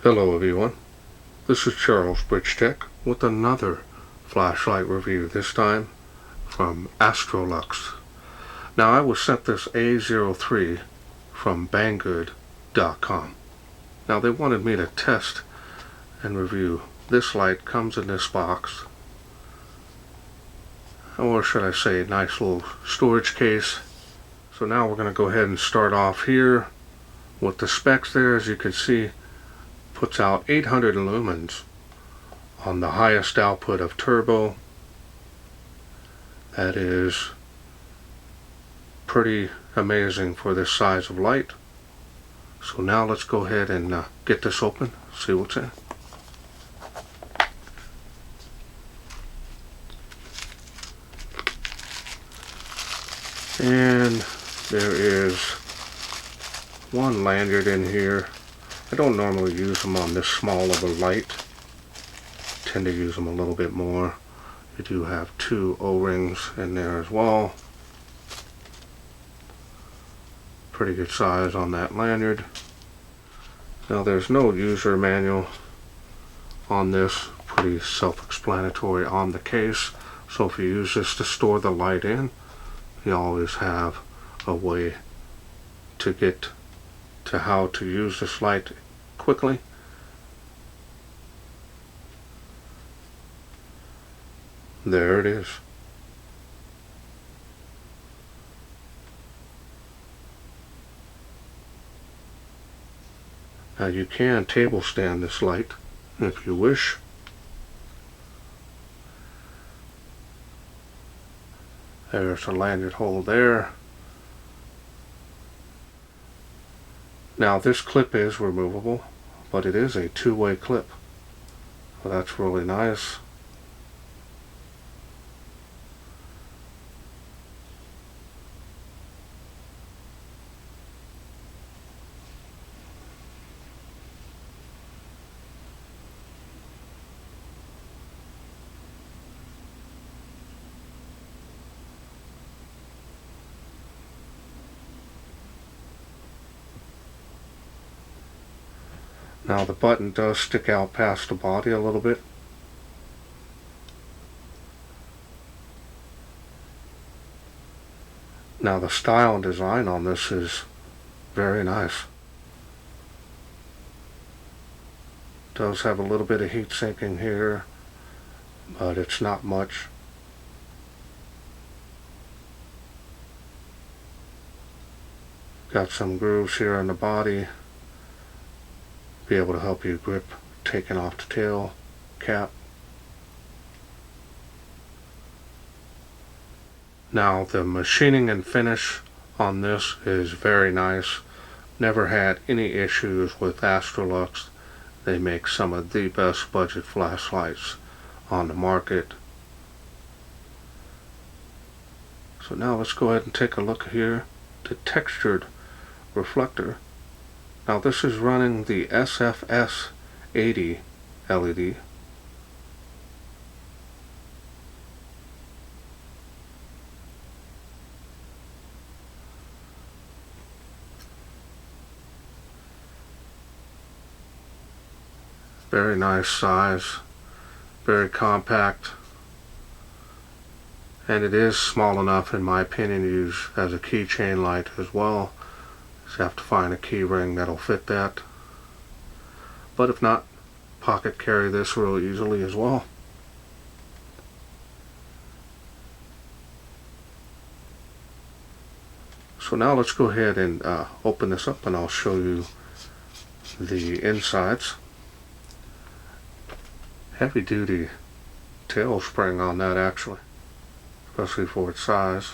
Hello everyone, this is Charles BridgTec with another flashlight review, this time from AstroLux. Now I was sent this A03 from Banggood.com. Now they wanted me to test and review. This light comes in this box, or should I say nice little storage case. So now we're going to go ahead and start off here with the specs there. As you can see, puts out 800 lumens on the highest output of turbo. That is pretty amazing for this size of light. So now let's go ahead and get this open, see what's in. And there is one lanyard in here. I don't normally use them on this small of a light. I tend to use them a little bit more. You do have two O-rings in there as well. Pretty good size on that lanyard. Now there's no user manual on this. Pretty self-explanatory on the case. So if you use this to store the light in, you always have a way to get to how to use this light quickly. There it is. Now you can table stand this light if you wish. There's a lanyard hole there. Now this clip is removable, but it is a two-way clip. So that's really nice. Now the button does stick out past the body a little bit. Now the style and design on this is very nice. Does have a little bit of heat sinking here, but it's not much. Got some grooves here on the body. Be able to help you grip taking off the tail cap. Now the machining and finish on this is very nice. Never had any issues with AstroLux. They make some of the best budget flashlights on the market. So now let's go ahead and take a look here. The textured reflector. Now this is running the SFS 80 LED. Very nice size, very compact, and it is small enough in my opinion to use as a keychain light as well. Just have to find a key ring that'll fit that. But if not, pocket carry this real easily as well. So now let's go ahead and open this up and I'll show you the insides. Heavy duty tail spring on that actually, especially for its size.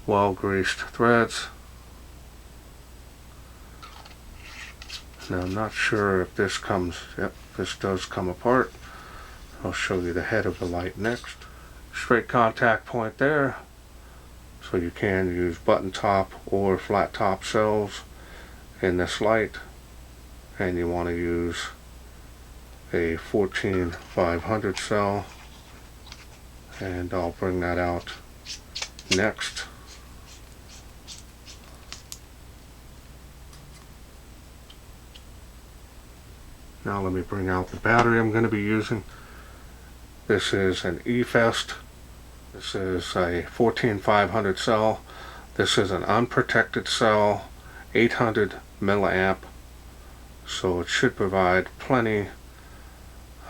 Well greased threads. Now I'm not sure if this comes, yep, this does come apart. I'll show you the head of the light next. Straight contact point there, so you can use button top or flat top cells in this light, and you want to use a 14500 cell, and I'll bring that out next. Now let me bring out the battery I'm going to be using. This is an eFest. This is a 14500 cell. This is an unprotected cell, 800 milliamp. So it should provide plenty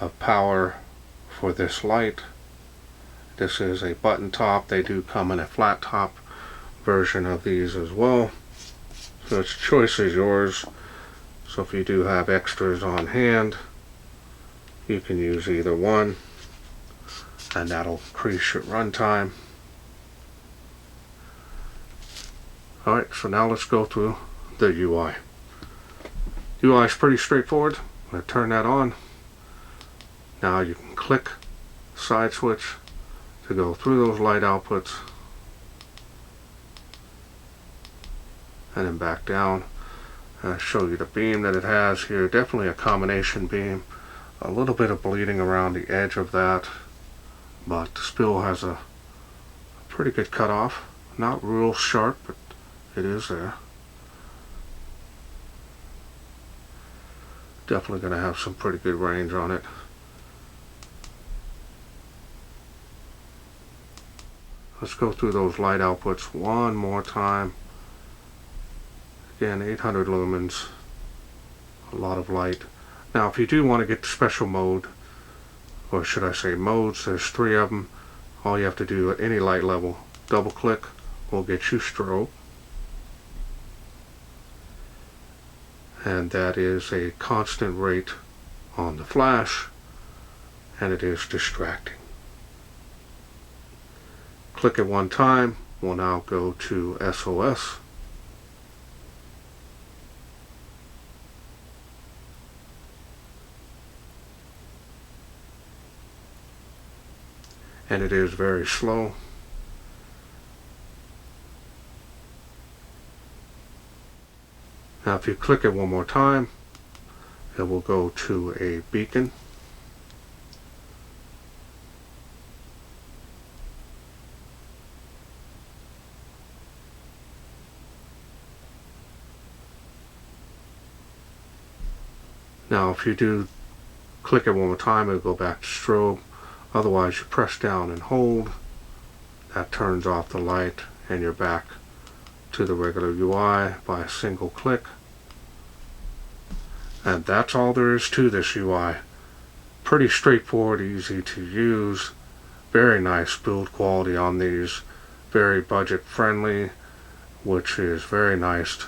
of power for this light. This is a button top. They do come in a flat top version of these as well. So its choice is yours. So if you do have extras on hand, you can use either one, and that'll increase your runtime. Alright, so now let's go through the UI. UI is pretty straightforward. I'm going to turn that on. Now you can click side switch to go through those light outputs, and then back down. Show you the beam that it has here. Definitely a combination beam. A little bit of bleeding around the edge of that, but still has a pretty good cutoff. Not real sharp, but it is there. Definitely going to have some pretty good range on it. Let's go through those light outputs one more time. Again, 800 lumens, a lot of light. Now if you do want to get the special mode, or should I say modes, there's 3 of them. All you have to do at any light level, double click, will get you strobe. And that is a constant rate on the flash, and it is distracting. Click it one time, we'll now go to SOS. And it is very slow. Now if you click it one more time, it will go to a beacon. Now if you do click it one more time, it'll go back to strobe. Otherwise you press down and hold. That turns off the light and you're back to the regular UI by a single click. And that's all there is to this UI. Pretty straightforward, easy to use. Very nice build quality on these. Very budget friendly, which is very nice.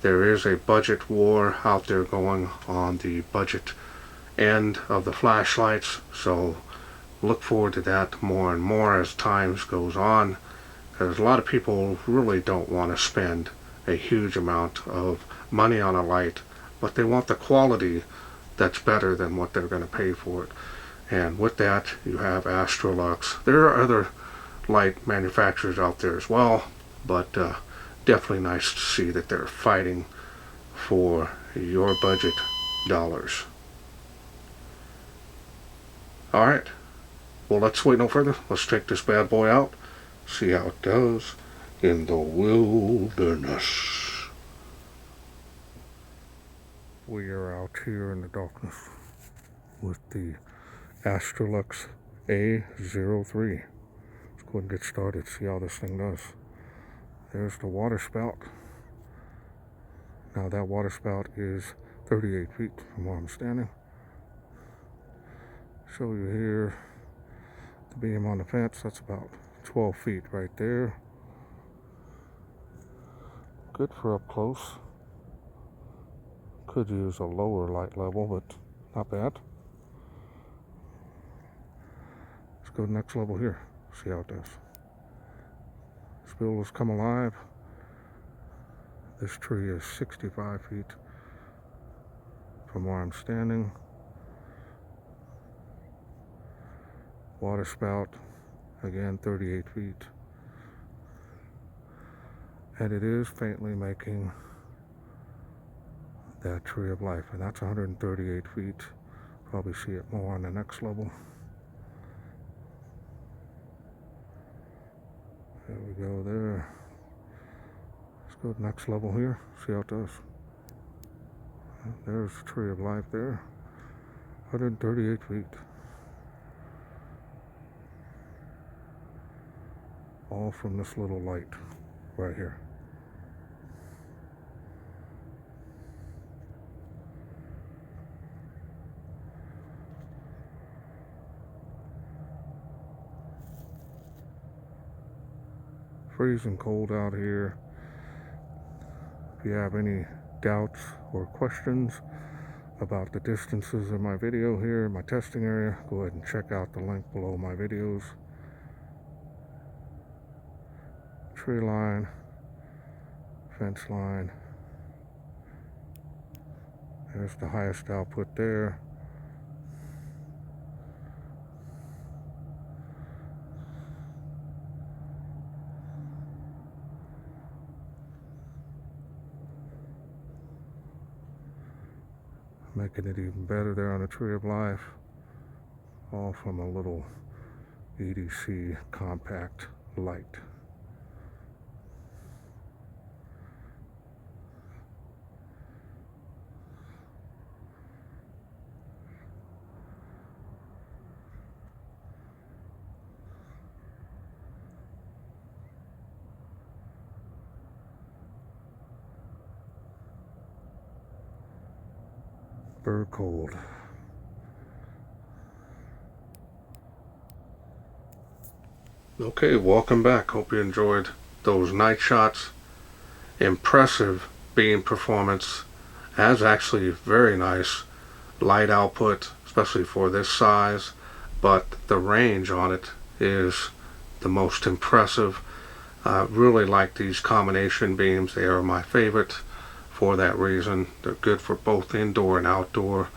There is a budget war out there going on the budget end of the flashlights, so look forward to that more and more as time goes on, because a lot of people really don't want to spend a huge amount of money on a light, but they want the quality that's better than what they're going to pay for it. And with that, you have AstroLux. There are other light manufacturers out there as well, but definitely nice to see that they're fighting for your budget dollars. Alright, well let's wait no further. Let's take this bad boy out, see how it does in the wilderness. We are out here in the darkness with the AstroLux A03. Let's go ahead and get started, see how this thing does. There's the water spout. Now that water spout is 38 feet from where I'm standing. Show you here the beam on the fence, that's about 12 feet right there. Good for up close. Could use a lower light level, but not bad. Let's go to the next level here, see how it does. This build has come alive. This tree is 65 feet from where I'm standing. Water spout, again 38 feet. And it is faintly making that tree of life, and that's 138 feet. Probably see it more on the next level. There we go there. Let's go to the next level here, see how it does. There's the tree of life there. 138 feet. All from this little light right here. Freezing cold out here. If you have any doubts or questions about the distances in my video here, my testing area, go ahead and check out the link below my videos. Tree line, fence line. There's the highest output there. Making it even better there on the Tree of Life. All from a little EDC compact light. Bird cold. Okay, welcome back. Hope you enjoyed those night shots. Impressive beam performance. Has actually very nice light output, especially for this size, but the range on it is the most impressive. I really like these combination beams. They are my favorite for that reason. They're good for both indoor and outdoor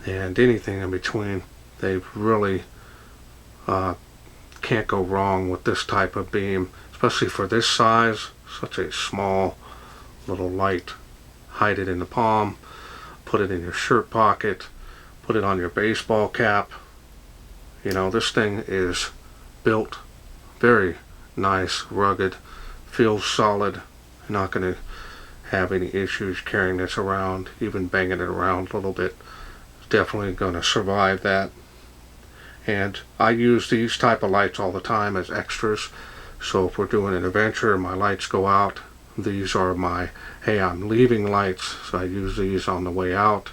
and anything in between. They really can't go wrong with this type of beam, especially for this size. Such a small little light. Hide it in the palm, put it in your shirt pocket, put it on your baseball cap. You know, this thing is built very nice, rugged, feels solid. You're not going to have any issues carrying this around, even banging it around a little bit. It's definitely going to survive that. And I use these type of lights all the time as extras. So if we're doing an adventure and my lights go out, these are my, hey, I'm leaving lights. So I use these on the way out.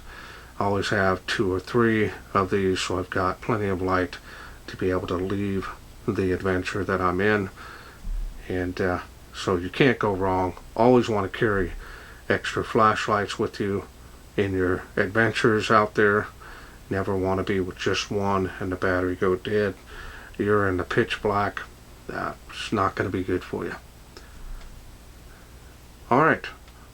I always have 2 or 3 of these, so I've got plenty of light to be able to leave the adventure that I'm in. And so you can't go wrong. Always want to carry extra flashlights with you in your adventures out there. Never want to be with just one and the battery go dead. You're in the pitch black. That's not going to be good for you. Alright,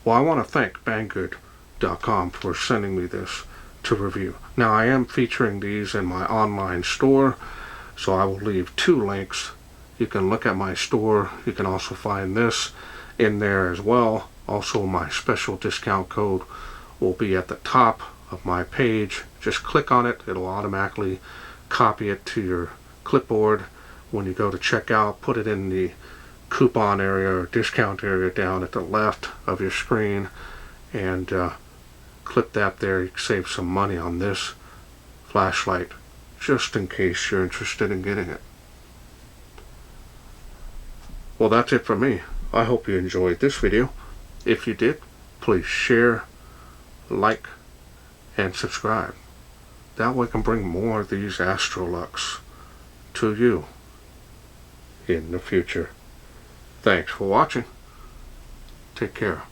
well, I want to thank Banggood.com for sending me this to review. Now, I am featuring these in my online store, so I will leave 2 links. You can look at my store. You can also find this in there as well. Also, my special discount code will be at the top of my page. Just click on it. It'll automatically copy it to your clipboard. When you go to checkout, put it in the coupon area or discount area down at the left of your screen and clip that there. You can save some money on this flashlight just in case you're interested in getting it. Well, that's it for me. I hope you enjoyed this video. If you did, please share, like, and subscribe. That way I can bring more of these AstroLux to you in the future. Thanks for watching. Take care.